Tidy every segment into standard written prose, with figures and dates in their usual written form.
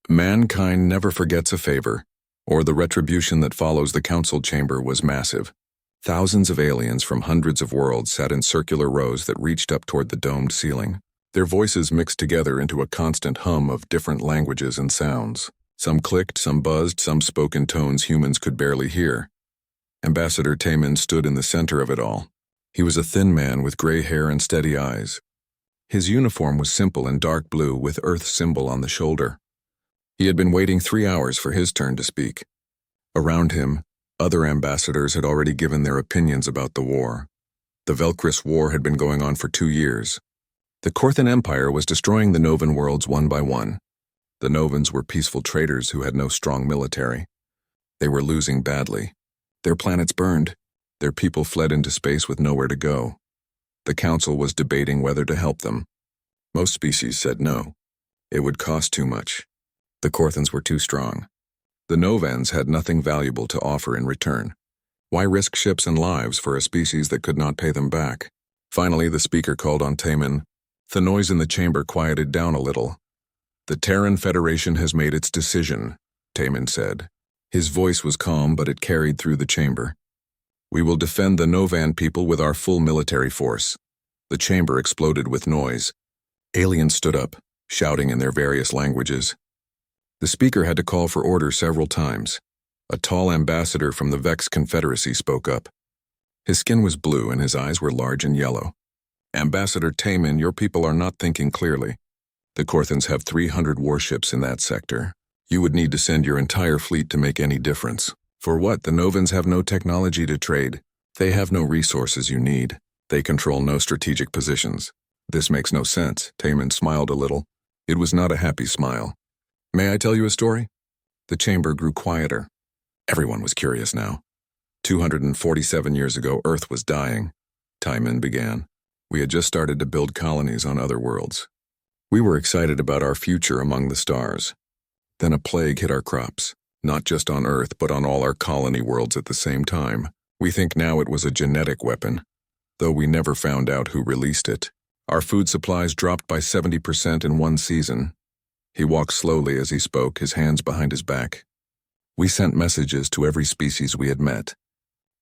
Mankind never forgets a favor, or the retribution that follows the council chamber was massive. Thousands of aliens from hundreds of worlds sat in circular rows that reached up toward the domed ceiling. Their voices mixed together into a constant hum of different languages and sounds. Some clicked, some buzzed, some spoke in tones humans could barely hear. Ambassador Taman stood in the center of it all. He was a thin man with gray hair and steady eyes. His uniform was simple and dark blue with Earth's symbol on the shoulder. He had been waiting 3 hours for his turn to speak. Around him, other ambassadors had already given their opinions about the war. The Velcris War had been going on for 2 years. The Korthan Empire was destroying the Novan worlds one by one. The Novans were peaceful traders who had no strong military. They were losing badly. Their planets burned. Their people fled into space with nowhere to go. The council was debating whether to help them. Most species said no. It would cost too much. The Korthans were too strong. The Novans had nothing valuable to offer in return. Why risk ships and lives for a species that could not pay them back? Finally, the speaker called on Taman. The noise in the chamber quieted down a little. The Terran Federation has made its decision, Taman said. His voice was calm, but it carried through the chamber. We will defend the Novan people with our full military force. The chamber exploded with noise. Aliens stood up, shouting in their various languages. The speaker had to call for order several times. A tall ambassador from the Vex Confederacy spoke up. His skin was blue and his eyes were large and yellow. Ambassador Taman, your people are not thinking clearly. The Korthans have 300 warships in that sector. You would need to send your entire fleet to make any difference. For what? The Novans have no technology to trade. They have no resources you need. They control no strategic positions. This makes no sense. Taman smiled a little. It was not a happy smile. May I tell you a story? The chamber grew quieter. Everyone was curious now. 247 years ago, Earth was dying. Taman began. We had just started to build colonies on other worlds. We were excited about our future among the stars. Then a plague hit our crops, not just on Earth, but on all our colony worlds at the same time. We think now it was a genetic weapon, though we never found out who released it. Our food supplies dropped by 70% in one season. He walked slowly as he spoke, his hands behind his back. We sent messages to every species we had met.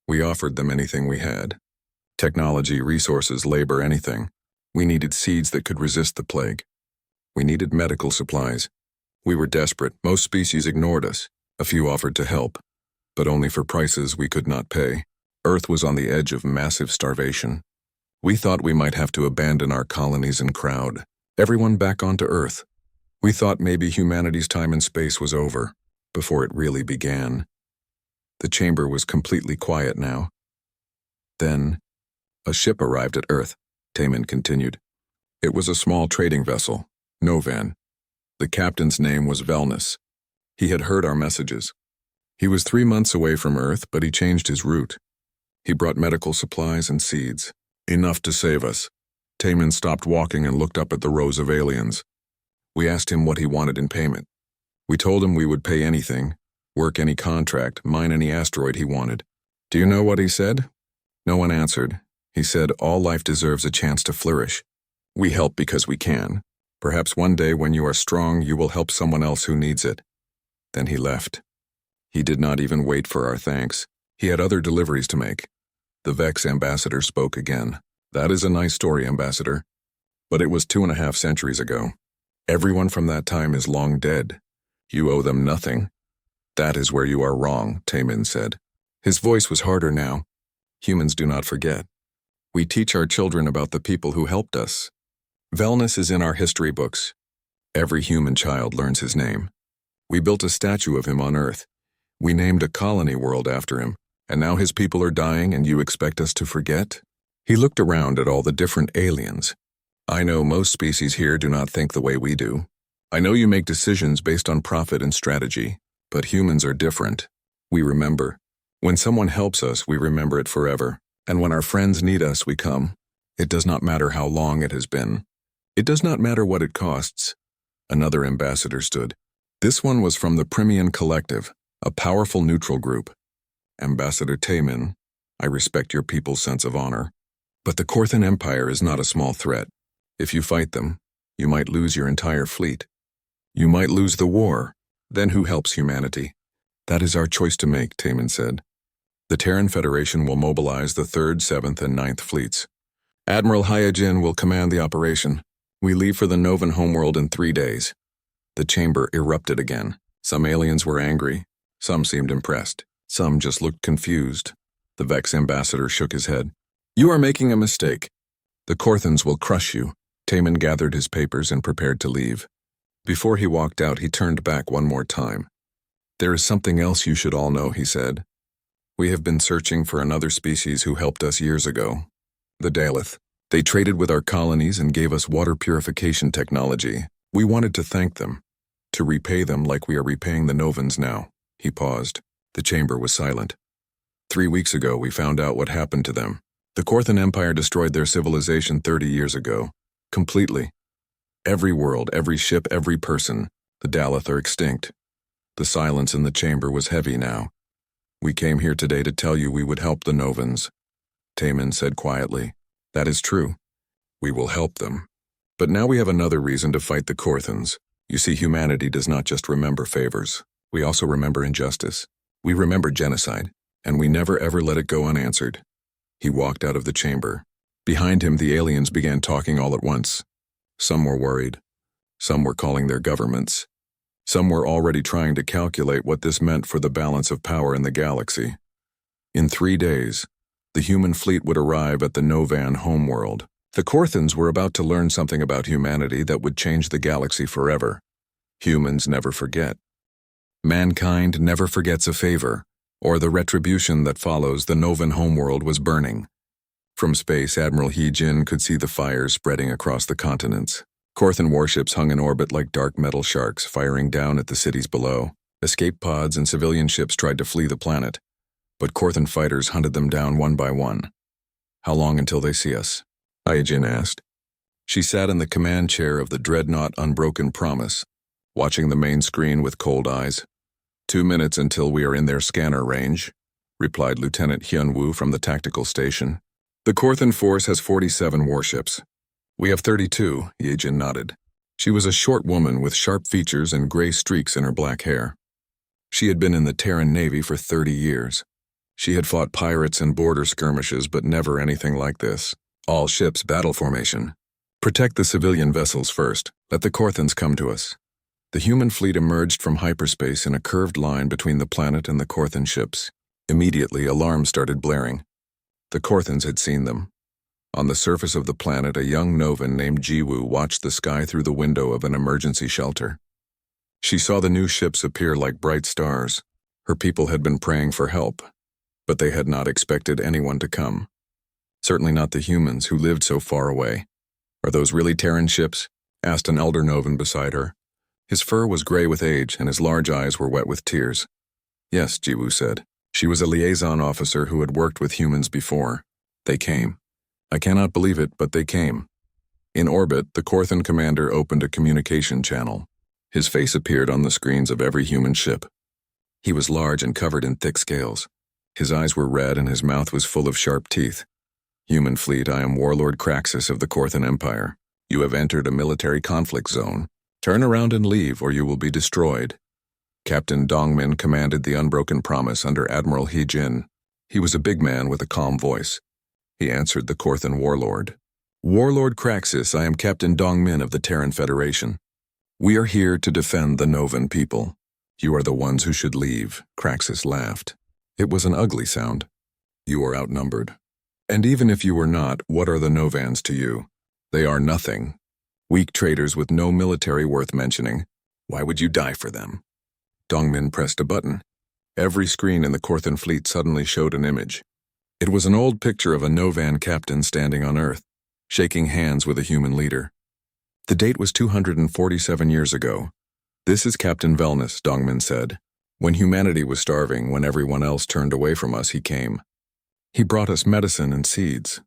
We offered them anything we had. Technology, resources, labor, anything. We needed seeds that could resist the plague. We needed medical supplies. We were desperate. Most species ignored us. A few offered to help, but only for prices we could not pay. Earth was on the edge of massive starvation. We thought we might have to abandon our colonies and crowd everyone back onto Earth. We thought maybe humanity's time in space was over, before it really began. The chamber was completely quiet now. Then, a ship arrived at Earth, Taman continued. It was a small trading vessel, Novan. The captain's name was Velnus. He had heard our messages. He was 3 months away from Earth, but he changed his route. He brought medical supplies and seeds. Enough to save us. Taman stopped walking and looked up at the rows of aliens. We asked him what he wanted in payment. We told him we would pay anything, work any contract, mine any asteroid he wanted. Do you know what he said? No one answered. He said, all life deserves a chance to flourish. We help because we can. Perhaps one day when you are strong, you will help someone else who needs it. Then he left. He did not even wait for our thanks. He had other deliveries to make. The Vex ambassador spoke again. That is a nice story, Ambassador. But it was 2.5 centuries ago. Everyone from that time is long dead. You owe them nothing. That is where you are wrong, Taman said. His voice was harder now. Humans do not forget. We teach our children about the people who helped us. Velnus is in our history books. Every human child learns his name. We built a statue of him on Earth. We named a colony world after him, and now his people are dying and you expect us to forget? He looked around at all the different aliens. I know most species here do not think the way we do. I know you make decisions based on profit and strategy, but humans are different. We remember. When someone helps us, we remember it forever. And when our friends need us, we come. It does not matter how long it has been. It does not matter what it costs. Another ambassador stood. This one was from the Primian Collective, a powerful neutral group. Ambassador Taman, I respect your people's sense of honor. But the Korthan Empire is not a small threat. If you fight them, you might lose your entire fleet. You might lose the war. Then who helps humanity? That is our choice to make, Taman said. The Terran Federation will mobilize the 3rd, 7th, and 9th fleets. Admiral Hyojin will command the operation. We leave for the Novan homeworld in 3 days. The chamber erupted again. Some aliens were angry. Some seemed impressed. Some just looked confused. The Vex ambassador shook his head. You are making a mistake. The Korthans will crush you. Taman gathered his papers and prepared to leave. Before he walked out, he turned back one more time. There is something else you should all know, he said. We have been searching for another species who helped us years ago. The Daleth. They traded with our colonies and gave us water purification technology. We wanted to thank them. To repay them like we are repaying the Novans now. He paused. The chamber was silent. 3 weeks ago, we found out what happened to them. The Korthan Empire destroyed their civilization 30 years ago. Completely. Every world, every ship, every person. The Daleth are extinct. The silence in the chamber was heavy now. We came here today to tell you we would help the Novans. Taman said quietly. That is true. We will help them. But now we have another reason to fight the Korthans. You see, humanity does not just remember favors. We also remember injustice. We remember genocide, and we never ever let it go unanswered. He walked out of the chamber. Behind him, the aliens began talking all at once. Some were worried. Some were calling their governments. Some were already trying to calculate what this meant for the balance of power in the galaxy. In 3 days, the human fleet would arrive at the Novan homeworld. The Korthans were about to learn something about humanity that would change the galaxy forever. Humans never forget. Mankind never forgets a favor, or the retribution that follows the Novan homeworld was burning. From space, Admiral Hyojin could see the fires spreading across the continents. Korthan warships hung in orbit like dark metal sharks, firing down at the cities below. Escape pods and civilian ships tried to flee the planet, but Korthan fighters hunted them down one by one. How long until they see us? Hyojin asked. She sat in the command chair of the dreadnought Unbroken Promise, watching the main screen with cold eyes. 2 minutes until we are in their scanner range, replied Lieutenant Hyunwoo from the tactical station. The Korthan force has 47 warships. We have 32, Hyojin nodded. She was a short woman with sharp features and gray streaks in her black hair. She had been in the Terran Navy for 30 years. She had fought pirates and border skirmishes, but never anything like this. All ships battle formation. Protect the civilian vessels first. Let the Korthans come to us. The human fleet emerged from hyperspace in a curved line between the planet and the Korthan ships. Immediately, alarms started blaring. The Korthans had seen them. On the surface of the planet, a young Novan named Jiwoo watched the sky through the window of an emergency shelter. She saw the new ships appear like bright stars. Her people had been praying for help, but they had not expected anyone to come. Certainly not the humans who lived so far away. Are those really Terran ships? Asked an elder Novan beside her. His fur was gray with age, and his large eyes were wet with tears. Yes, Jiwoo said. She was a liaison officer who had worked with humans before. They came. I cannot believe it, but they came. In orbit, the Korthan commander opened a communication channel. His face appeared on the screens of every human ship. He was large and covered in thick scales. His eyes were red and his mouth was full of sharp teeth. Human fleet, I am Warlord Kraxus of the Korthan Empire. You have entered a military conflict zone. Turn around and leave, or you will be destroyed. Captain Dongmin commanded the Unbroken Promise under Admiral Hyojin. He was a big man with a calm voice. He answered the Korthan warlord. Warlord Kraxus, I am Captain Dongmin of the Terran Federation. We are here to defend the Novan people. You are the ones who should leave, Kraxus laughed. It was an ugly sound. You are outnumbered. And even if you were not, what are the Novans to you? They are nothing. Weak traitors with no military worth mentioning. Why would you die for them? Dongmin pressed a button. Every screen in the Korthan fleet suddenly showed an image. It was an old picture of a Novan captain standing on Earth, shaking hands with a human leader. The date was 247 years ago. This is Captain Velnus, Dongmin said. When humanity was starving, when everyone else turned away from us, he came. He brought us medicine and seeds.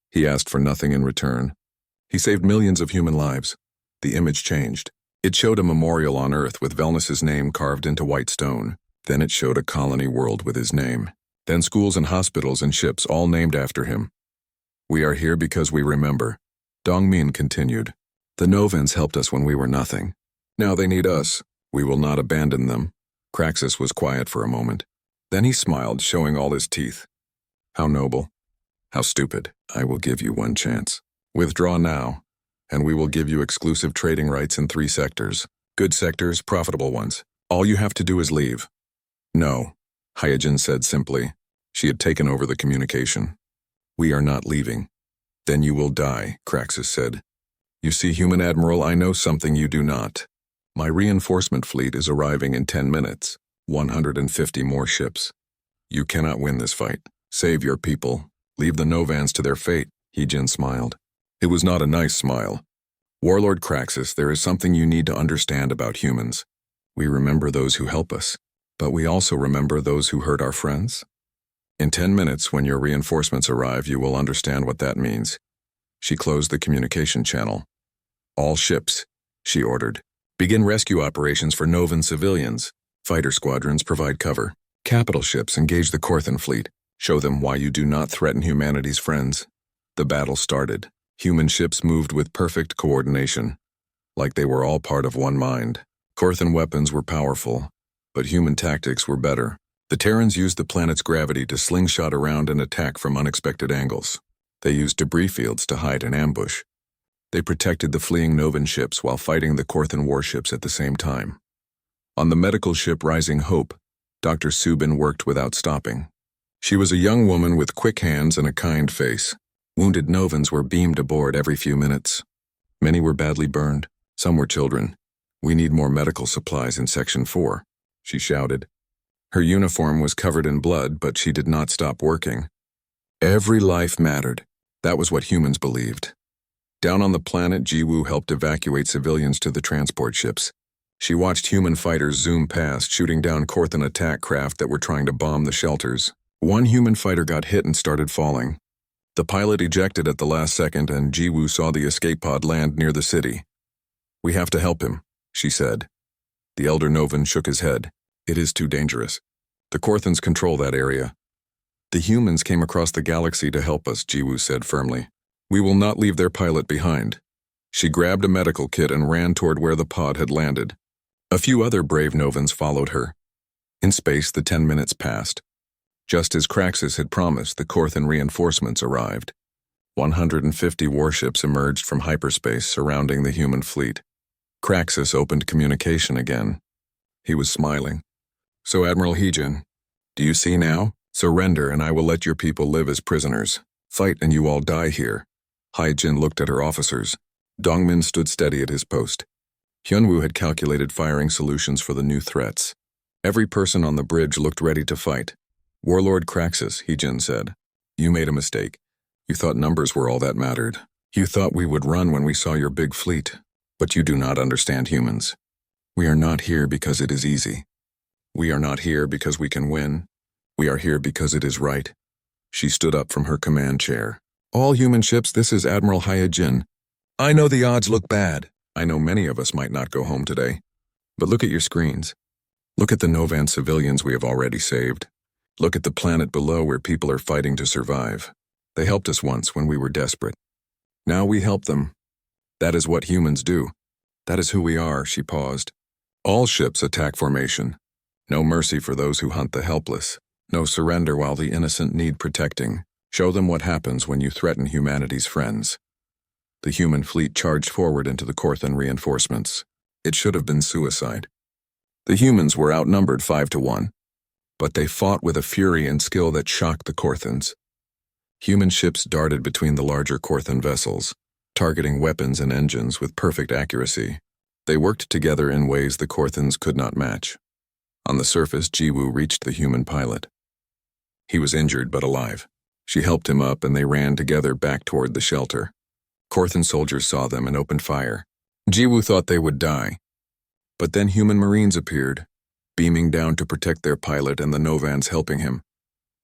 He asked for nothing in return. He saved millions of human lives. The image changed. It showed a memorial on Earth with Velnus's name carved into white stone. Then it showed a colony world with his name. Then schools and hospitals and ships all named after him. We are here because we remember. Dongmin continued. The Novans helped us when we were nothing. Now they need us. We will not abandon them. Craxus was quiet for a moment. Then he smiled, showing all his teeth. How noble. How stupid. I will give you one chance. Withdraw now, and we will give you exclusive trading rights in 3 sectors. Good sectors, profitable ones. All you have to do is leave. No, Hyojin said simply. She had taken over the communication. We are not leaving. Then you will die, Craxus said. You see, Human Admiral, I know something you do not. My reinforcement fleet is arriving in 10 minutes. 150 more ships. You cannot win this fight. Save your people. Leave the Novans to their fate, Hyojin smiled. It was not a nice smile. Warlord Craxus, there is something you need to understand about humans. We remember those who help us, but we also remember those who hurt our friends. In 10 minutes, when your reinforcements arrive, you will understand what that means. She closed the communication channel. All ships, she ordered. Begin rescue operations for Novan civilians. Fighter squadrons provide cover. Capital ships engage the Korthan fleet. Show them why you do not threaten humanity's friends. The battle started. Human ships moved with perfect coordination, like they were all part of one mind. Korthan weapons were powerful, but human tactics were better. The Terrans used the planet's gravity to slingshot around and attack from unexpected angles. They used debris fields to hide and ambush. They protected the fleeing Novan ships while fighting the Korthan warships at the same time. On the medical ship Rising Hope, Dr. Subin worked without stopping. She was a young woman with quick hands and a kind face. Wounded Novans were beamed aboard every few minutes. Many were badly burned. Some were children. We need more medical supplies in Section 4, she shouted. Her uniform was covered in blood, but she did not stop working. Every life mattered. That was what humans believed. Down on the planet, Jiwoo helped evacuate civilians to the transport ships. She watched human fighters zoom past, shooting down Korthan attack craft that were trying to bomb the shelters. One human fighter got hit and started falling. The pilot ejected at the last second, and Jiwoo saw the escape pod land near the city. We have to help him, she said. The elder Novan shook his head. It is too dangerous. The Korthans control that area. The humans came across the galaxy to help us, Jiwoo said firmly. We will not leave their pilot behind. She grabbed a medical kit and ran toward where the pod had landed. A few other brave Novans followed her. In space, the 10 minutes passed. Just as Craxus had promised, the Korthan reinforcements arrived. 150 warships emerged from hyperspace surrounding the human fleet. Craxus opened communication again. He was smiling. So, Admiral Hyojin, do you see now? Surrender and I will let your people live as prisoners. Fight and you all die here. Hyojin looked at her officers. Dongmin stood steady at his post. Hyunwoo had calculated firing solutions for the new threats. Every person on the bridge looked ready to fight. Warlord Craxus, Hyojin said. You made a mistake. You thought numbers were all that mattered. You thought we would run when we saw your big fleet. But you do not understand humans. We are not here because it is easy. We are not here because we can win. We are here because it is right. She stood up from her command chair. All human ships, this is Admiral Hyojin. I know the odds look bad. I know many of us might not go home today. But look at your screens. Look at the Novan civilians we have already saved. Look at the planet below where people are fighting to survive. They helped us once when we were desperate. Now we help them. That is what humans do. That is who we are, she paused. All ships attack formation. No mercy for those who hunt the helpless. No surrender while the innocent need protecting. Show them what happens when you threaten humanity's friends. The human fleet charged forward into the Korthan reinforcements. It should have been suicide. The humans were outnumbered 5-1. But they fought with a fury and skill that shocked the Korthans. Human ships darted between the larger Korthan vessels, targeting weapons and engines with perfect accuracy. They worked together in ways the Korthans could not match. On the surface, Jiwoo reached the human pilot. He was injured but alive. She helped him up and they ran together back toward the shelter. Korthan soldiers saw them and opened fire. Jiwoo thought they would die. But then human marines appeared, beaming down to protect their pilot and the Novans helping him.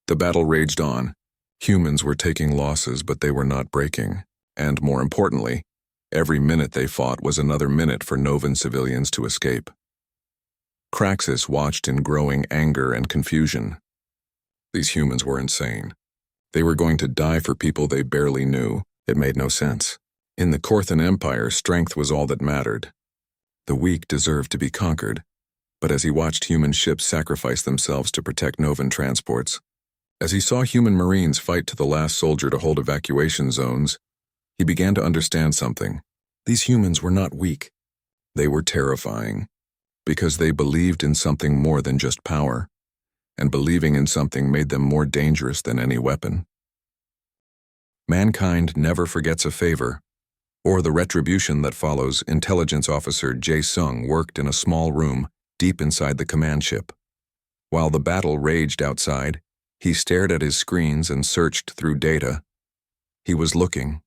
The battle raged on. Humans were taking losses, but they were not breaking. And more importantly, every minute they fought was another minute for Novan civilians to escape. Craxus watched in growing anger and confusion. These humans were insane. They were going to die for people they barely knew. It made no sense. In the Korthan Empire, strength was all that mattered. The weak deserved to be conquered. But as he watched human ships sacrifice themselves to protect Novan transports, as he saw human Marines fight to the last soldier to hold evacuation zones, he began to understand something. These humans were not weak. They were terrifying, because they believed in something more than just power, and believing in something made them more dangerous than any weapon. Mankind never forgets a favor, or the retribution that follows. Intelligence officer Jae-sung worked in a small room deep inside the command ship. While the battle raged outside, he stared at his screens and searched through data. He was looking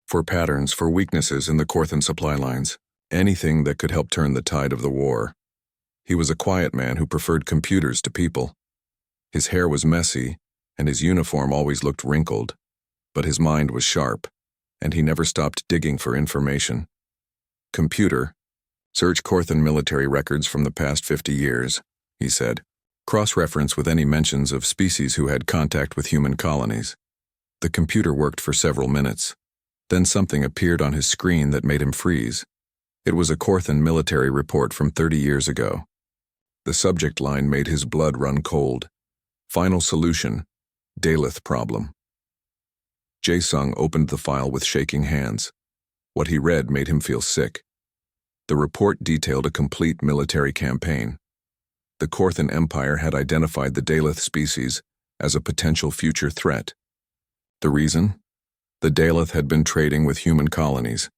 for patterns, for weaknesses in the Korthan supply lines, anything that could help turn the tide of the war. He was a quiet man who preferred computers to people. His hair was messy, and his uniform always looked wrinkled, but his mind was sharp, and he never stopped digging for information. Computer, search Korthan military records from the past 50 years, he said. Cross-reference with any mentions of species who had contact with human colonies. The computer worked for several minutes. Then something appeared on his screen that made him freeze. It was a Korthan military report from 30 years ago. The subject line made his blood run cold. Final solution, Daleth problem. Jae-sung opened the file with shaking hands. What he read made him feel sick. The report detailed a complete military campaign. The Korthan Empire had identified the Daleth species as a potential future threat. The reason? The Daleth had been trading with human colonies.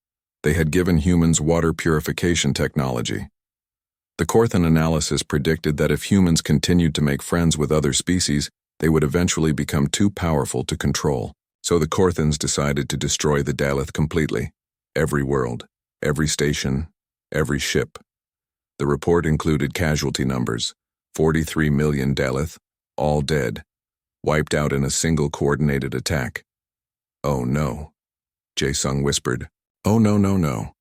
They had given humans water purification technology. The Korthan analysis predicted that if humans continued to make friends with other species, they would eventually become too powerful to control. So the Korthans decided to destroy the Daleth completely. Every world, every station, every ship. The report included casualty numbers, 43 million Daleth, all dead, wiped out in a single coordinated attack. Oh no, Jae-sung whispered. Oh no, no, no.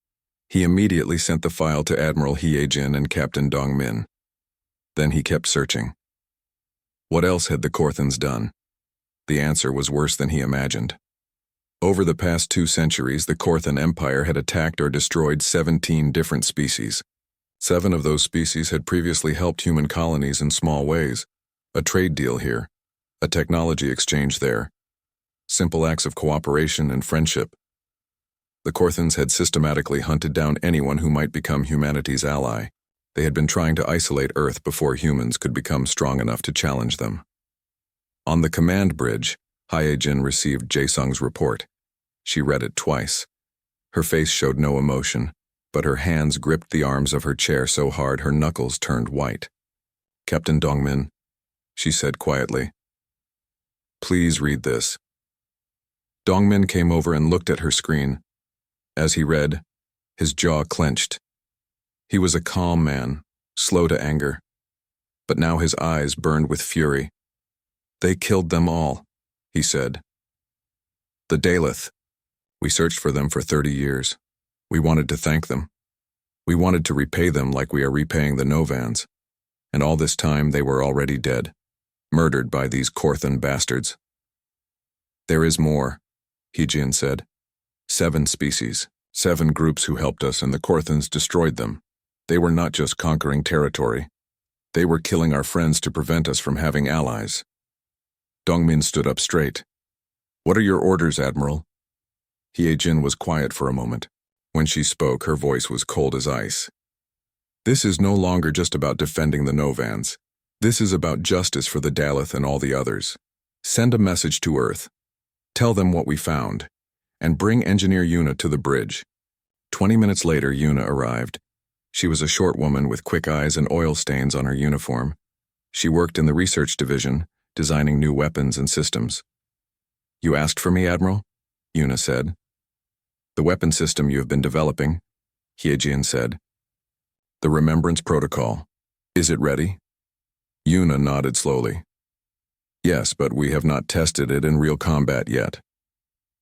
He immediately sent the file to Admiral Hye-jin and Captain Dong-min. Then he kept searching. What else had the Korthans done? The answer was worse than he imagined. Over the past 2 centuries, the Korthan Empire had attacked or destroyed 17 different species. 7 of those species had previously helped human colonies in small ways. A trade deal here, a technology exchange there. Simple acts of cooperation and friendship. The Korthans had systematically hunted down anyone who might become humanity's ally. They had been trying to isolate Earth before humans could become strong enough to challenge them. On the command bridge, Hye-jin received Jae-sung's report. She read it twice. Her face showed no emotion, but her hands gripped the arms of her chair so hard her knuckles turned white. Captain Dong-min, she said quietly. Please read this. Dong-min came over and looked at her screen. As he read, his jaw clenched. He was a calm man, slow to anger. But now his eyes burned with fury. They killed them all, he said. The Daleth. We searched for them for 30 years. We wanted to thank them. We wanted to repay them like we are repaying the Novans. And all this time they were already dead, murdered by these Korthan bastards. There is more, Hye-jin said. 7 species, 7 groups who helped us, and the Korthans destroyed them. They were not just conquering territory. They were killing our friends to prevent us from having allies. Dong-min stood up straight. What are your orders, Admiral? Hye-jin was quiet for a moment. When she spoke, her voice was cold as ice. This is no longer just about defending the Novans. This is about justice for the Daleth and all the others. Send a message to Earth. Tell them what we found. And bring Engineer Yuna to the bridge. 20 minutes later, Yuna arrived. She was a short woman with quick eyes and oil stains on her uniform. She worked in the research division, designing new weapons and systems. You asked for me, Admiral? Yuna said. The weapon system you have been developing, Hye-jin said. The Remembrance Protocol. Is it ready? Yuna nodded slowly. Yes, but we have not tested it in real combat yet.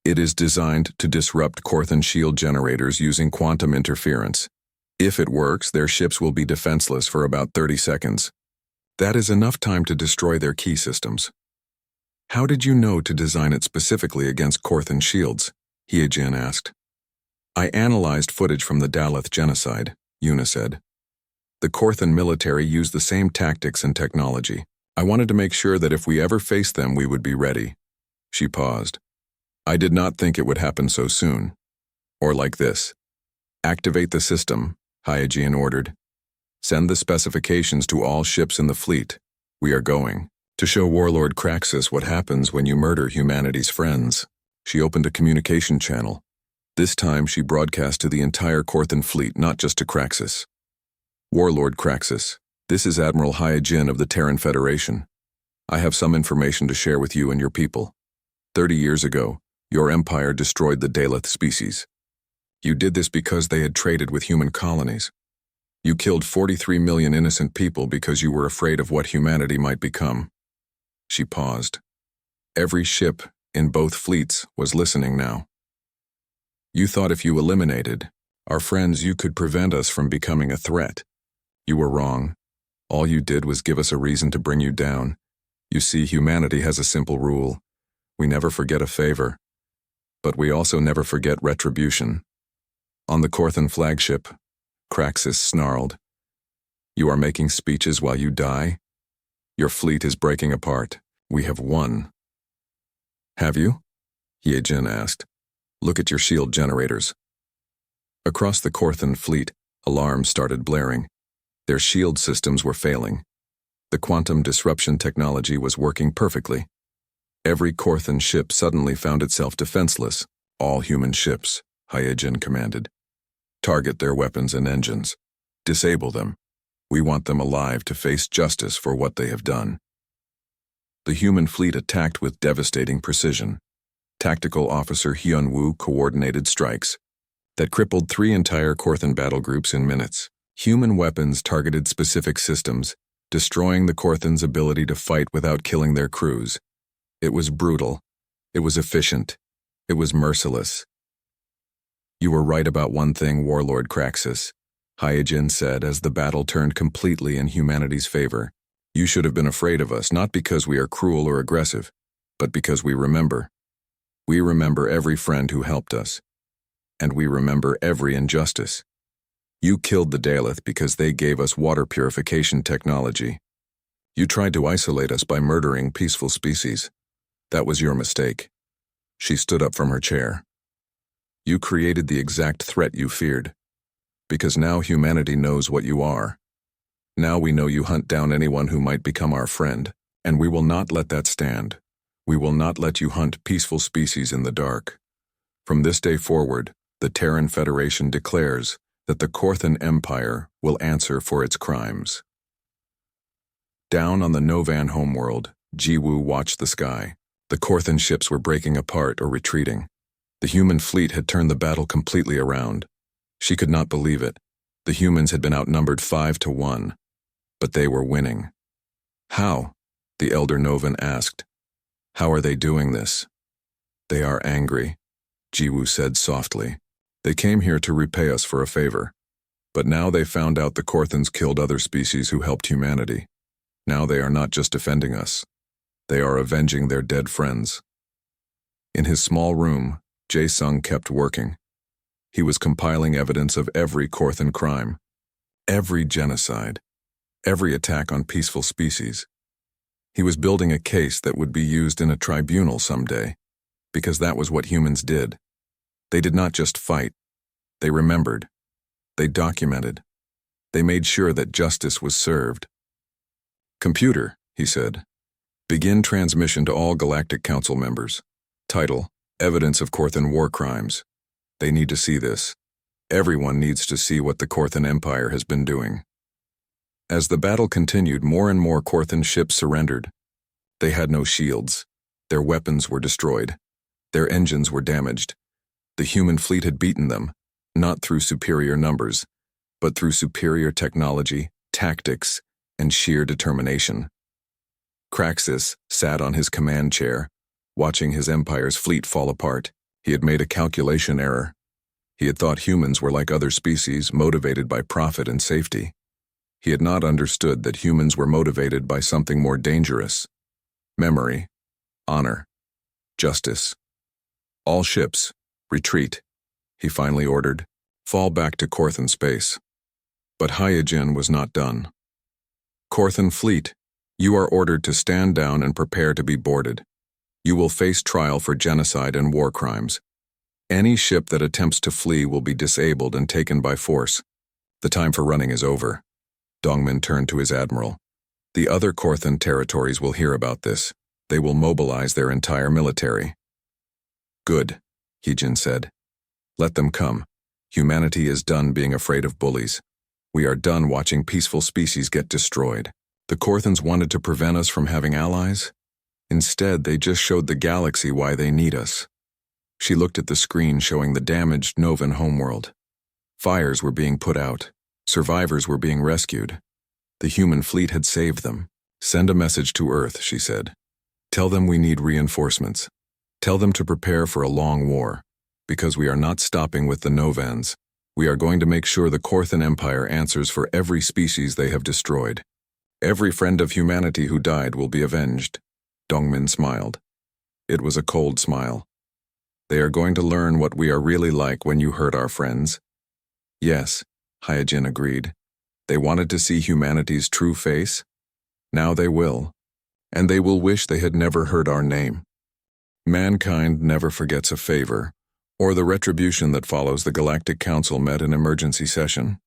It is designed to disrupt Korthan shield generators using quantum interference. If it works, their ships will be defenseless for about 30 seconds. That is enough time to destroy their key systems. How did you know to design it specifically against Korthan shields? Hye-jin asked. I analyzed footage from the Daleth genocide, Yuna said. The Korthan military used the same tactics and technology. I wanted to make sure that if we ever faced them, we would be ready. She paused. I did not think it would happen so soon. Or like this. Activate the system, Hygiene ordered. Send the specifications to all ships in the fleet. We are going to show Warlord Craxus what happens when you murder humanity's friends. She opened a communication channel. This time she broadcast to the entire Korthan fleet, not just to Craxus. Warlord Craxus, this is Admiral Hygiene of the Terran Federation. I have some information to share with you and your people. 30 years ago, your empire destroyed the Daleth species. You did this because they had traded with human colonies. You killed 43 million innocent people because you were afraid of what humanity might become. She paused. Every ship in both fleets was listening now. You thought if you eliminated our friends, you could prevent us from becoming a threat. You were wrong. All you did was give us a reason to bring you down. You see, humanity has a simple rule. We never forget a favor. But we also never forget retribution. On the Korthan flagship, Craxus snarled. You are making speeches while you die? Your fleet is breaking apart. We have won. Have you? Hyejin asked. Look at your shield generators. Across the Korthan fleet, alarms started blaring. Their shield systems were failing. The quantum disruption technology was working perfectly. Every Korthan ship suddenly found itself defenseless. All human ships, Hyejin commanded. Target their weapons and engines. Disable them. We want them alive to face justice for what they have done. The human fleet attacked with devastating precision. Tactical Officer Hyun-woo coordinated strikes that crippled 3 entire Korthan battle groups in minutes. Human weapons targeted specific systems, destroying the Korthans' ability to fight without killing their crews. It was brutal. It was efficient. It was merciless. You were right about one thing, Warlord Craxus, Hyejin said as the battle turned completely in humanity's favor. You should have been afraid of us, not because we are cruel or aggressive, but because we remember. We remember every friend who helped us. And we remember every injustice. You killed the Daleth because they gave us water purification technology. You tried to isolate us by murdering peaceful species. That was your mistake. She stood up from her chair. You created the exact threat you feared. Because now humanity knows what you are. Now we know you hunt down anyone who might become our friend, and we will not let that stand. We will not let you hunt peaceful species in the dark. From this day forward, the Terran Federation declares that the Korthan Empire will answer for its crimes. Down on the Novan homeworld, Jiwoo watched the sky. The Korthan ships were breaking apart or retreating. The human fleet had turned the battle completely around. She could not believe it. The humans had been outnumbered 5-1. But they were winning. How? The Elder Novan asked. How are they doing this? They are angry, Jiwoo said softly. They came here to repay us for a favor. But now they found out the Korthans killed other species who helped humanity. Now they are not just defending us. They are avenging their dead friends. In his small room, Jae-sung kept working. He was compiling evidence of every Korthan crime, every genocide, every attack on peaceful species. He was building a case that would be used in a tribunal someday, because that was what humans did. They did not just fight. They remembered. They documented. They made sure that justice was served. Computer, he said. Begin transmission to all Galactic Council members. Title, Evidence of Korthan War Crimes. They need to see this. Everyone needs to see what the Korthan Empire has been doing. As the battle continued, more and more Korthan ships surrendered. They had no shields. Their weapons were destroyed. Their engines were damaged. The human fleet had beaten them, not through superior numbers, but through superior technology, tactics, and sheer determination. Craxus sat on his command chair, watching his empire's fleet fall apart. He had made a calculation error. He had thought humans were like other species, motivated by profit and safety. He had not understood that humans were motivated by something more dangerous. Memory, honor, justice. All ships, retreat, he finally ordered. Fall back to Korthan space. But Hyojin was not done. Korthan Fleet, you are ordered to stand down and prepare to be boarded. You will face trial for genocide and war crimes. Any ship that attempts to flee will be disabled and taken by force. The time for running is over. Dongmin turned to his admiral. The other Korthan territories will hear about this. They will mobilize their entire military. Good, Hyojin said. Let them come. Humanity is done being afraid of bullies. We are done watching peaceful species get destroyed. The Korthans wanted to prevent us from having allies. Instead, they just showed the galaxy why they need us. She looked at the screen showing the damaged Novan homeworld. Fires were being put out. Survivors were being rescued. The human fleet had saved them. Send a message to Earth, she said. Tell them we need reinforcements. Tell them to prepare for a long war. Because we are not stopping with the Novans. We are going to make sure the Korthan Empire answers for every species they have destroyed. Every friend of humanity who died will be avenged. Dongmin smiled. It was a cold smile. They are going to learn what we are really like when you hurt our friends. Yes, Hyojin agreed. They wanted to see humanity's true face. Now they will. And they will wish they had never heard our name. Mankind never forgets a favor, or the retribution that follows. The Galactic Council met in emergency session.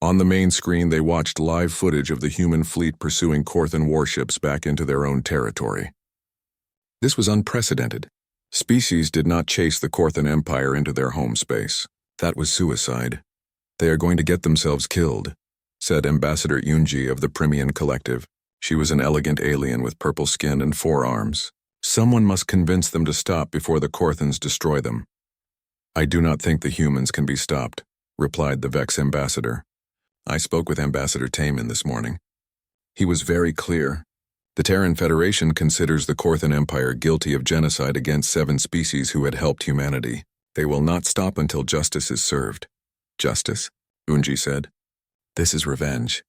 On the main screen, they watched live footage of the human fleet pursuing Korthan warships back into their own territory. This was unprecedented. Species did not chase the Korthan Empire into their home space. That was suicide. They are going to get themselves killed, said Ambassador Yunji of the Primian Collective. She was an elegant alien with purple skin and 4 arms. Someone must convince them to stop before the Korthans destroy them. I do not think the humans can be stopped, replied the Vex ambassador. I spoke with Ambassador Taman this morning. He was very clear. The Terran Federation considers the Korthan Empire guilty of genocide against 7 species who had helped humanity. They will not stop until justice is served. Justice? Unji said. This is revenge.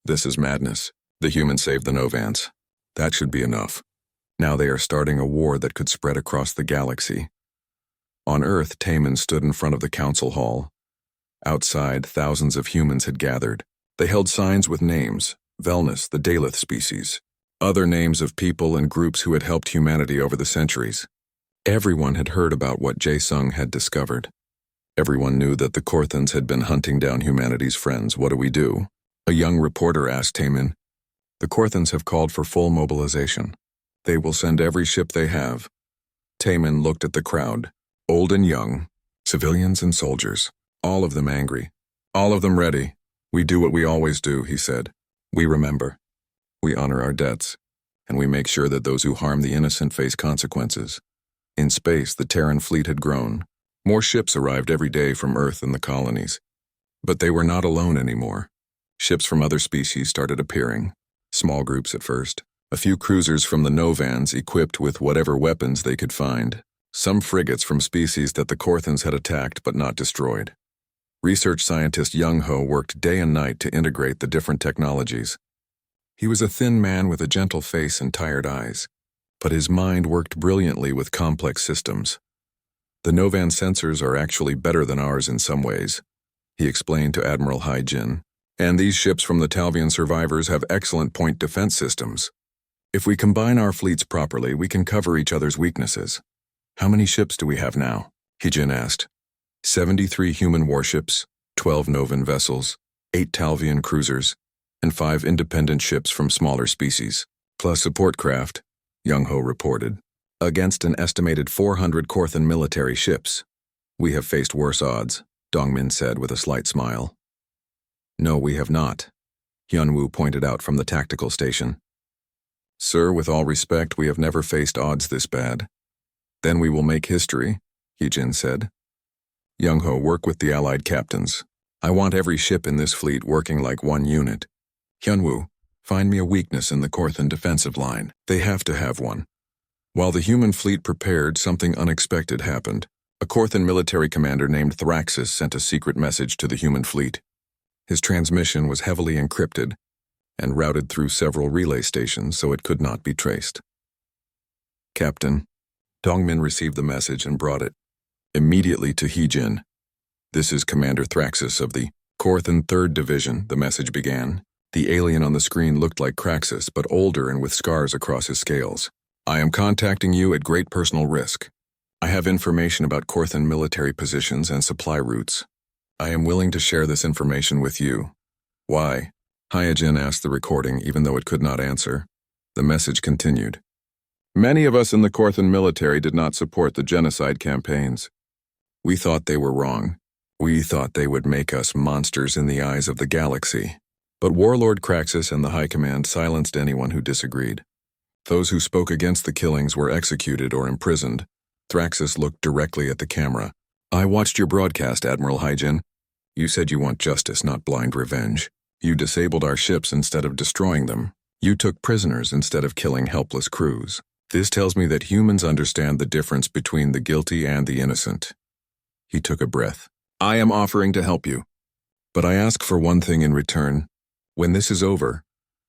This is madness. The humans saved the Novans. That should be enough. Now they are starting a war that could spread across the galaxy. On Earth, Taman stood in front of the council hall. Outside, thousands of humans had gathered. They held signs with names, Velnus, the Daleth species, other names of people and groups who had helped humanity over the centuries. Everyone had heard about what Jae-sung had discovered. Everyone knew that the Korthans had been hunting down humanity's friends. What do we do? A young reporter asked Taman. The Korthans have called for full mobilization. They will send every ship they have. Taman looked at the crowd, old and young, civilians and soldiers. All of them angry. All of them ready. We do what we always do, he said. We remember. We honor our debts. And we make sure that those who harm the innocent face consequences. In space, the Terran fleet had grown. More ships arrived every day from Earth and the colonies. But they were not alone anymore. Ships from other species started appearing. Small groups at first. A few cruisers from the Novans equipped with whatever weapons they could find. Some frigates from species that the Korthans had attacked but not destroyed. Research scientist Young Ho worked day and night to integrate the different technologies. He was a thin man with a gentle face and tired eyes, but his mind worked brilliantly with complex systems. The Novan sensors are actually better than ours in some ways, he explained to Admiral Hyojin, and these ships from the Talvian survivors have excellent point defense systems. If we combine our fleets properly, we can cover each other's weaknesses. How many ships do we have now? Hyojin asked. 73 human warships, 12 Novan vessels, 8 Talvian cruisers, and 5 independent ships from smaller species, plus support craft, Young Ho reported, against an estimated 400 Korthan military ships. We have faced worse odds, Dongmin said with a slight smile. No, we have not, Hyunwoo pointed out from the tactical station. Sir, with all respect, we have never faced odds this bad. Then we will make history, Hyojin said. Young Ho, work with the Allied captains. I want every ship in this fleet working like one unit. Hyunwoo, find me a weakness in the Korthan defensive line. They have to have one. While the human fleet prepared, something unexpected happened. A Korthan military commander named Thraxus sent a secret message to the human fleet. His transmission was heavily encrypted and routed through several relay stations so it could not be traced. Captain, Dongmin received the message and brought it immediately to Hyojin. This is Commander Thraxus of the Korthan 3rd Division, the message began. The alien on the screen looked like Kraxus, but older and with scars across his scales. I am contacting you at great personal risk. I have information about Korthan military positions and supply routes. I am willing to share this information with you. Why? Hyojin asked the recording, even though it could not answer. The message continued. Many of us in the Korthan military did not support the genocide campaigns. We thought they were wrong. We thought they would make us monsters in the eyes of the galaxy. But Warlord Kraxus and the High Command silenced anyone who disagreed. Those who spoke against the killings were executed or imprisoned. Thraxus looked directly at the camera. I watched your broadcast, Admiral Hyojin. You said you want justice, not blind revenge. You disabled our ships instead of destroying them. You took prisoners instead of killing helpless crews. This tells me that humans understand the difference between the guilty and the innocent. He took a breath. I am offering to help you. But I ask for one thing in return. When this is over,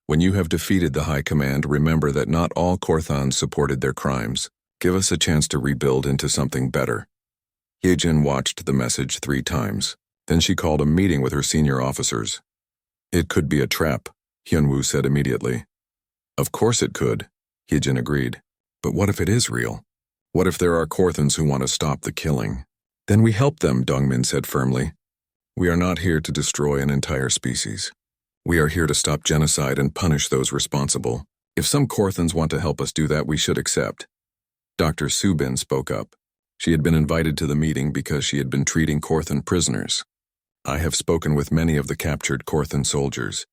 when you have defeated the High Command, remember that not all Korthans supported their crimes. Give us a chance to rebuild into something better. Hyojin watched the message 3 times. Then she called a meeting with her senior officers. It could be a trap, Hyunwoo said immediately. Of course it could, Hyojin agreed. But what if it is real? What if there are Korthans who want to stop the killing? Then we help them, Dongmin said firmly. We are not here to destroy an entire species. We are here to stop genocide and punish those responsible. If some Korthans want to help us do that, we should accept. Dr. Subin spoke up. She had been invited to the meeting because she had been treating Korthan prisoners. I have spoken with many of the captured Korthan soldiers.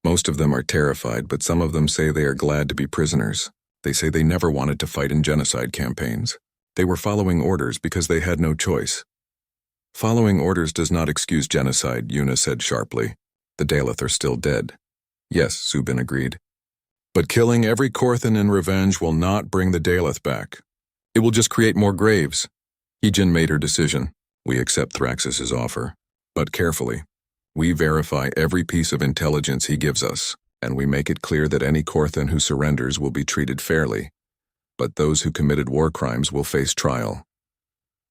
Most of them are terrified, but some of them say they are glad to be prisoners. They say they never wanted to fight in genocide campaigns. They were following orders because they had no choice. Following orders does not excuse genocide, Yuna said sharply. The Daleth are still dead. Yes, Subin agreed. But killing every Korthan in revenge will not bring the Daleth back. It will just create more graves. Hyojin made her decision. We accept Thraxus's offer. But carefully. We verify every piece of intelligence he gives us, and we make it clear that any Korthan who surrenders will be treated fairly. But those who committed war crimes will face trial.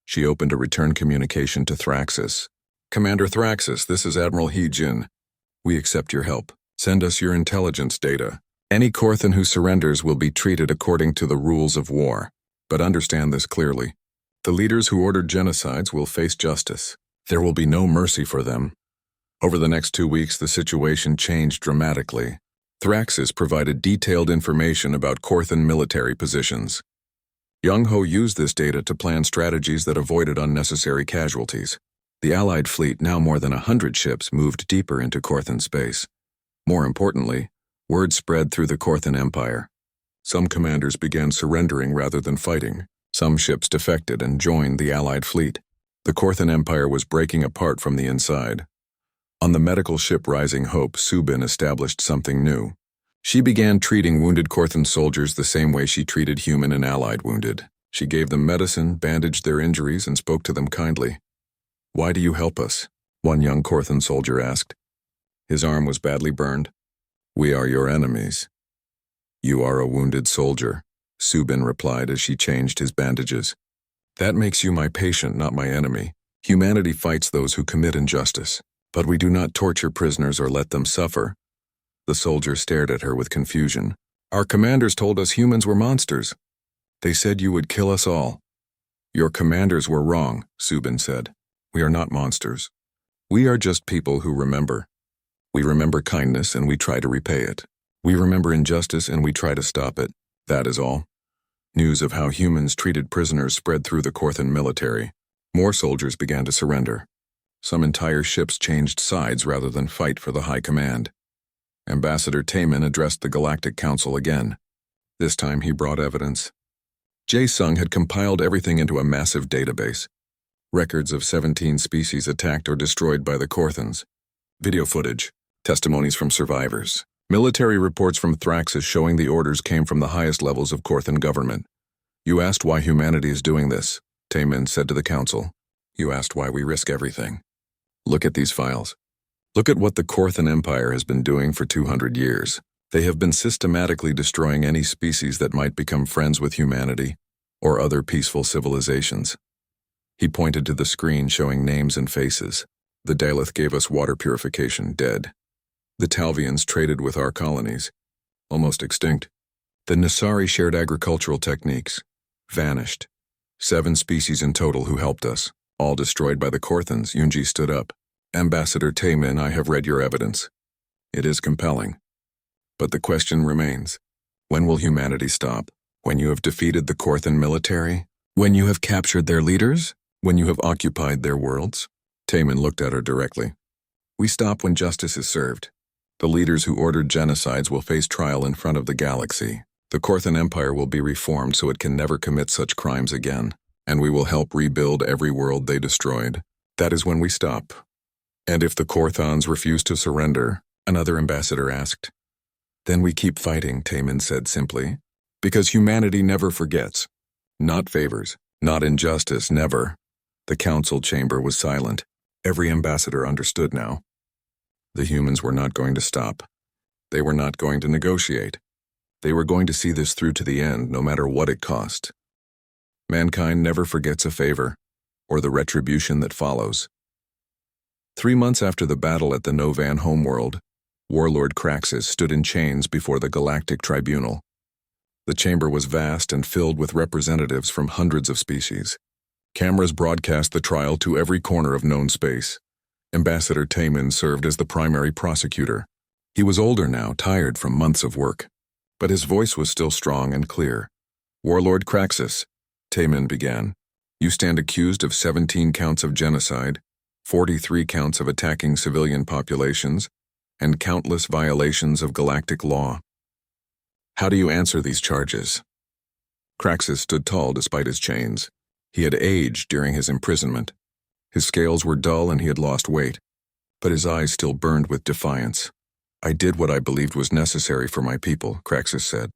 She opened a return communication to Thraxus. Commander Thraxus, this is Admiral Hyojin. We accept your help. Send us your intelligence data. Any Korthan who surrenders will be treated according to the rules of war. But understand this clearly. The leaders who ordered genocides will face justice. There will be no mercy for them. Over the next 2 weeks, the situation changed dramatically. Thraxus provided detailed information about Korthan military positions. Young-Ho used this data to plan strategies that avoided unnecessary casualties. The Allied fleet, now more than 100 ships, moved deeper into Korthan space. More importantly, word spread through the Korthan Empire. Some commanders began surrendering rather than fighting. Some ships defected and joined the Allied fleet. The Korthan Empire was breaking apart from the inside. On the medical ship Rising Hope, Subin established something new. She began treating wounded Korthan soldiers the same way she treated human and Allied wounded. She gave them medicine, bandaged their injuries, and spoke to them kindly. Why do you help us? One young Korthan soldier asked. His arm was badly burned. We are your enemies. You are a wounded soldier, Subin replied as she changed his bandages. That makes you my patient, not my enemy. Humanity fights those who commit injustice. But we do not torture prisoners or let them suffer. The soldier stared at her with confusion. Our commanders told us humans were monsters. They said you would kill us all. Your commanders were wrong, Subin said. We are not monsters. We are just people who remember. We remember kindness and we try to repay it. We remember injustice and we try to stop it. That is all. News of how humans treated prisoners spread through the Korthan military. More soldiers began to surrender. Some entire ships changed sides rather than fight for the High Command. Ambassador Taemin addressed the Galactic Council again. This time he brought evidence. Jae-sung had compiled everything into a massive database. Records of 17 species attacked or destroyed by the Korthans. Video footage, testimonies from survivors. Military reports from Thraxus showing the orders came from the highest levels of Korthan government. You asked why humanity is doing this, Taemin said to the council. You asked why we risk everything. Look at these files. Look at what the Korthan Empire has been doing for 200 years. They have been systematically destroying any species that might become friends with humanity or other peaceful civilizations. He pointed to the screen showing names and faces. The Daleth gave us water purification, dead. The Talvians traded with our colonies, almost extinct. The Nasari shared agricultural techniques, vanished. 7 species in total who helped us, all destroyed by the Korthans. Yunji stood up. Ambassador Taemin, I have read your evidence. It is compelling. But the question remains, when will humanity stop? When you have defeated the Korthan military? When you have captured their leaders? When you have occupied their worlds? Taemin looked at her directly. We stop when justice is served. The leaders who ordered genocides will face trial in front of the galaxy. The Korthan Empire will be reformed so it can never commit such crimes again, and we will help rebuild every world they destroyed. That is when we stop. And if the Korthans refuse to surrender, another ambassador asked. Then we keep fighting, Taemin said simply. Because humanity never forgets. Not favors, not injustice, never. The council chamber was silent. Every ambassador understood now. The humans were not going to stop. They were not going to negotiate. They were going to see this through to the end, no matter what it cost. Mankind never forgets a favor, or the retribution that follows. 3 months after the battle at the Novan homeworld, Warlord Kraxus stood in chains before the Galactic Tribunal. The chamber was vast and filled with representatives from hundreds of species. Cameras broadcast the trial to every corner of known space. Ambassador Taemin served as the primary prosecutor. He was older now, tired from months of work. But his voice was still strong and clear. Warlord Kraxus, Taemin began, you stand accused of 17 counts of genocide, 43 counts of attacking civilian populations, and countless violations of galactic law. How do you answer these charges? Kraxus stood tall despite his chains. He had aged during his imprisonment. His scales were dull and he had lost weight, but his eyes still burned with defiance. I did what I believed was necessary for my people, Kraxus said.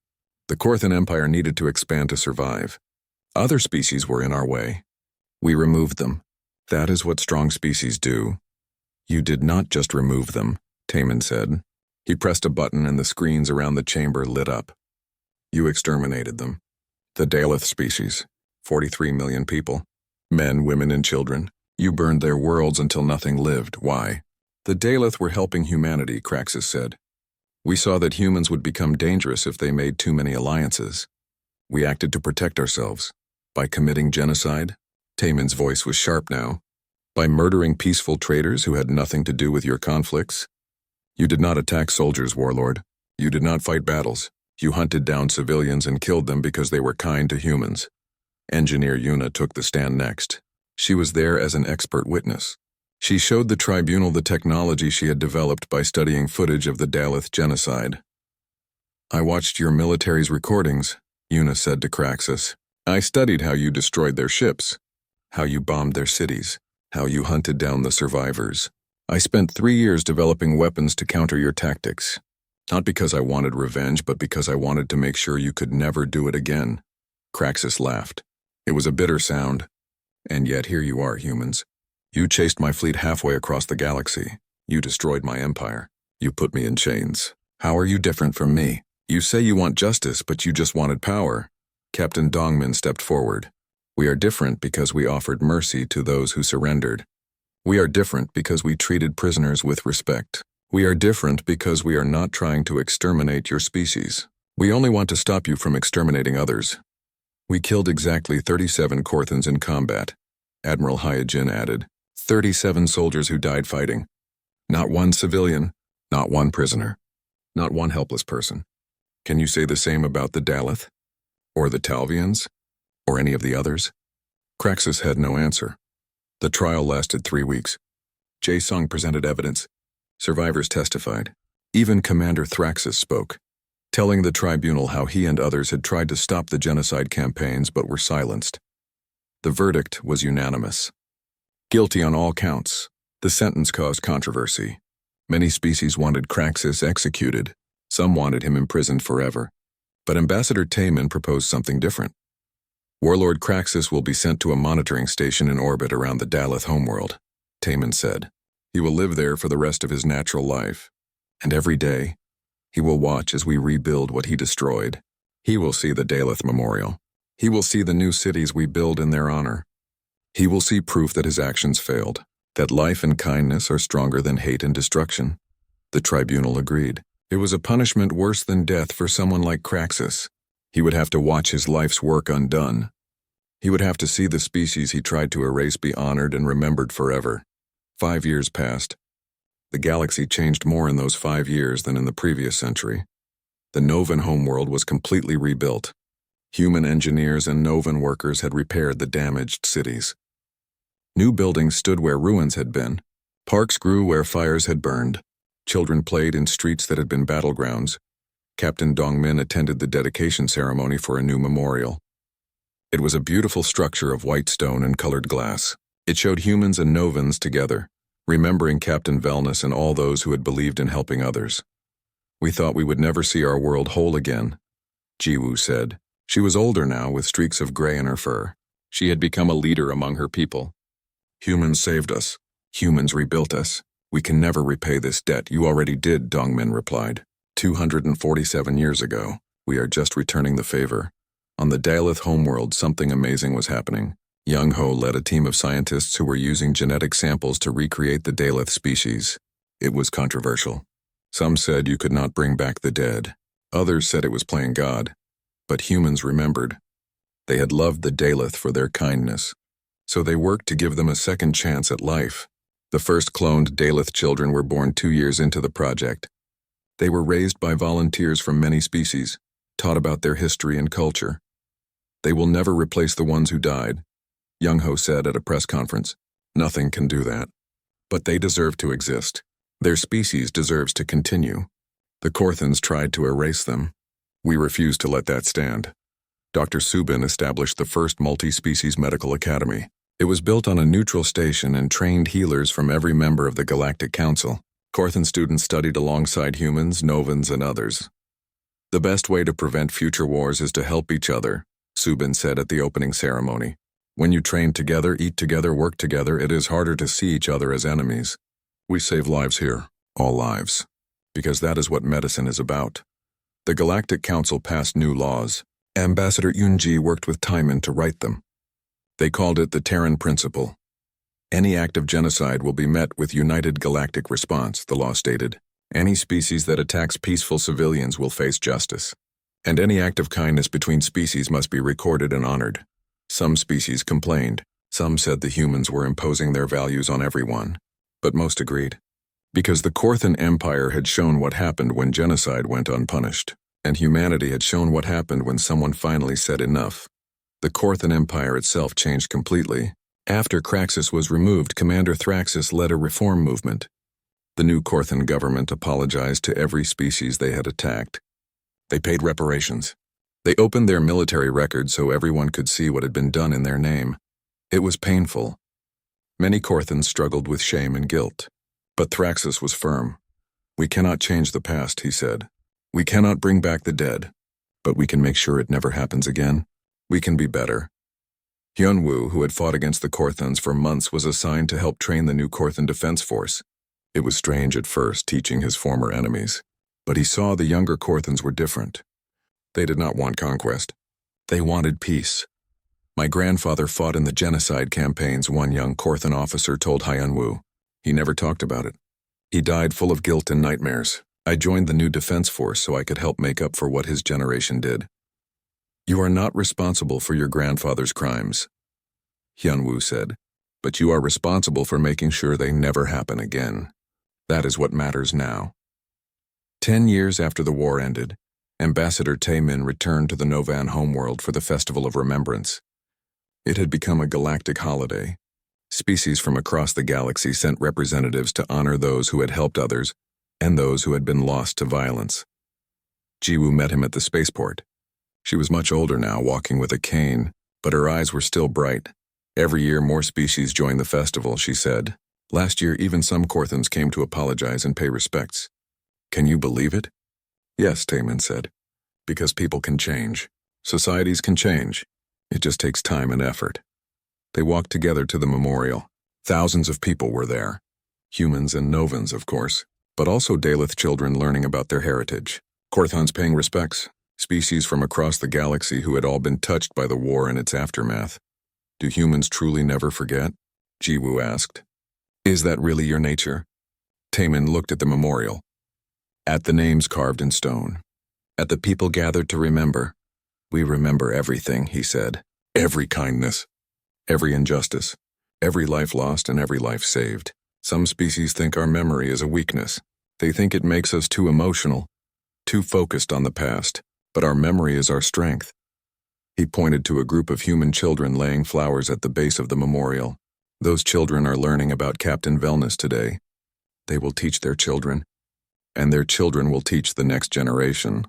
The Korthan Empire needed to expand to survive. Other species were in our way. We removed them. That is what strong species do. You did not just remove them, Taemin said. He pressed a button and the screens around the chamber lit up. You exterminated them. The Daleth species, 43 million people. Men, women, and children. You burned their worlds until nothing lived. Why? The Daleth were helping humanity, Kraxus said. We saw that humans would become dangerous if they made too many alliances. We acted to protect ourselves. By committing genocide? Taemin's voice was sharp now. By murdering peaceful traders who had nothing to do with your conflicts? You did not attack soldiers, Warlord. You did not fight battles. You hunted down civilians and killed them because they were kind to humans. Engineer Yuna took the stand next. She was there as an expert witness. She showed the tribunal the technology she had developed by studying footage of the Daleth genocide. I watched your military's recordings, Yuna said to Kraxus. I studied how you destroyed their ships, how you bombed their cities, how you hunted down the survivors. I spent 3 years developing weapons to counter your tactics. Not because I wanted revenge, but because I wanted to make sure you could never do it again. Kraxus laughed. It was a bitter sound. And yet here you are, humans. You chased my fleet halfway across the galaxy. You destroyed my empire. You put me in chains. How are you different from me? You say you want justice, but you just wanted power. Captain Dongmin stepped forward. We are different because we offered mercy to those who surrendered. We are different because we treated prisoners with respect. We are different because we are not trying to exterminate your species. We only want to stop you from exterminating others. We killed exactly 37 Korthans in combat, Admiral Hyojin added. 37 soldiers who died fighting. Not one civilian, not one prisoner, not one helpless person. Can you say the same about the Daleth? Or the Talvians? Or any of the others? Kraxus had no answer. The trial lasted 3 weeks. Jae Sung presented evidence. Survivors testified. Even Commander Thraxus spoke, telling the tribunal how he and others had tried to stop the genocide campaigns but were silenced. The verdict was unanimous. Guilty on all counts. The sentence caused controversy. Many species wanted Kraxus executed. Some wanted him imprisoned forever. But Ambassador Taemin proposed something different. Warlord Kraxus will be sent to a monitoring station in orbit around the Daleth homeworld, Taemin said. He will live there for the rest of his natural life. And every day, he will watch as we rebuild what he destroyed. He will see the Daleth Memorial. He will see the new cities we build in their honor. He will see proof that his actions failed. that life and kindness are stronger than hate and destruction. The tribunal agreed. It was a punishment worse than death for someone like Craxus. He would have to watch his life's work undone. He would have to see the species he tried to erase be honored and remembered forever. 5 years passed. The galaxy changed more in those 5 years than in the previous century. The Novan homeworld was completely rebuilt. Human engineers and Novan workers had repaired the damaged cities. New buildings stood where ruins had been. Parks grew where fires had burned. Children played in streets that had been battlegrounds. Captain Dongmin attended the dedication ceremony for a new memorial. It was a beautiful structure of white stone and colored glass. It showed humans and Novans together, remembering Captain Velnus and all those who had believed in helping others. We thought we would never see our world whole again, Jiwoo said. She was older now, with streaks of gray in her fur. She had become a leader among her people. Humans saved us. Humans rebuilt us. We can never repay this debt. You already did, Dongmin replied. 247 years ago. We are just returning the favor. On the Daleth homeworld, something amazing was happening. Young Ho led a team of scientists who were using genetic samples to recreate the Daleth species. It was controversial. Some said you could not bring back the dead. Others said it was playing God. But humans remembered. They had loved the Daleth for their kindness. So they worked to give them a second chance at life. The first cloned Daleth children were born 2 years into the project. They were raised by volunteers from many species, taught about their history and culture. They will never replace the ones who died, Young Ho said at a press conference. Nothing can do that. But they deserve to exist. Their species deserves to continue. The Korthans tried to erase them. We refused to let that stand. Dr. Subin established the first multi-species medical academy. It was built on a neutral station and trained healers from every member of the Galactic Council. Korthan students studied alongside humans, Novans, and others. The best way to prevent future wars is to help each other, Subin said at the opening ceremony. When you train together, eat together, work together, it is harder to see each other as enemies. We save lives here, all lives, because that is what medicine is about. The Galactic Council passed new laws. Ambassador Yunji worked with Timon to write them. They called it the Terran Principle. Any act of genocide will be met with united galactic response, the law stated. Any species that attacks peaceful civilians will face justice. And any act of kindness between species must be recorded and honored. Some species complained. Some said the humans were imposing their values on everyone. But most agreed. Because the Korthan Empire had shown what happened when genocide went unpunished. And humanity had shown what happened when someone finally said enough. The Korthan Empire itself changed completely. After Craxus was removed, Commander Thraxus led a reform movement. The new Korthan government apologized to every species they had attacked. They paid reparations. They opened their military records so everyone could see what had been done in their name. It was painful. Many Korthans struggled with shame and guilt. But Thraxus was firm. We cannot change the past, he said. We cannot bring back the dead. But we can make sure it never happens again. We can be better. Hyunwoo, who had fought against the Korthans for months, was assigned to help train the new Korthan Defense Force. It was strange at first, teaching his former enemies. But he saw the younger Korthans were different. They did not want conquest. They wanted peace. My grandfather fought in the genocide campaigns, one young Korthan officer told Hyunwoo. He never talked about it. He died full of guilt and nightmares. I joined the new defense force so I could help make up for what his generation did. You are not responsible for your grandfather's crimes, Hyunwoo said, but you are responsible for making sure they never happen again. That is what matters now. 10 years after the war ended, Ambassador Taemin returned to the Novan homeworld for the Festival of Remembrance. It had become a galactic holiday. Species from across the galaxy sent representatives to honor those who had helped others and those who had been lost to violence. Jiwoo met him at the spaceport. She was much older now, walking with a cane, but her eyes were still bright. Every year more species join the festival, she said. Last year even some Korthans came to apologize and pay respects. Can you believe it? Yes, Taemin said. Because people can change. Societies can change. It just takes time and effort. They walked together to the memorial. Thousands of people were there. Humans and Novans, of course, but also Daleth children learning about their heritage. Korthans paying respects. Species from across the galaxy who had all been touched by the war and its aftermath. Do humans truly never forget? Jiwoo asked. Is that really your nature? Taman looked at the memorial, at the names carved in stone, at the people gathered to remember. We remember everything, he said. Every kindness, every injustice, every life lost and every life saved. Some species think our memory is a weakness. They think it makes us too emotional, too focused on the past, but our memory is our strength. He pointed to a group of human children laying flowers at the base of the memorial. Those children are learning about Captain Velnus today. They will teach their children, and their children will teach the next generation.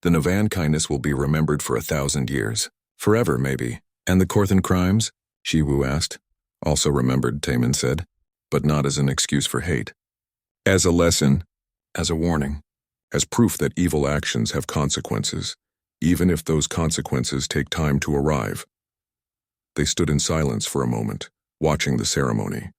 The Novan kindness will be remembered for 1,000 years. Forever, maybe. And the Korthan crimes? Shiwu asked. Also remembered, Taman said, but not as an excuse for hate. As a lesson, as a warning, as proof that evil actions have consequences, even if those consequences take time to arrive. They stood in silence for a moment, watching the ceremony.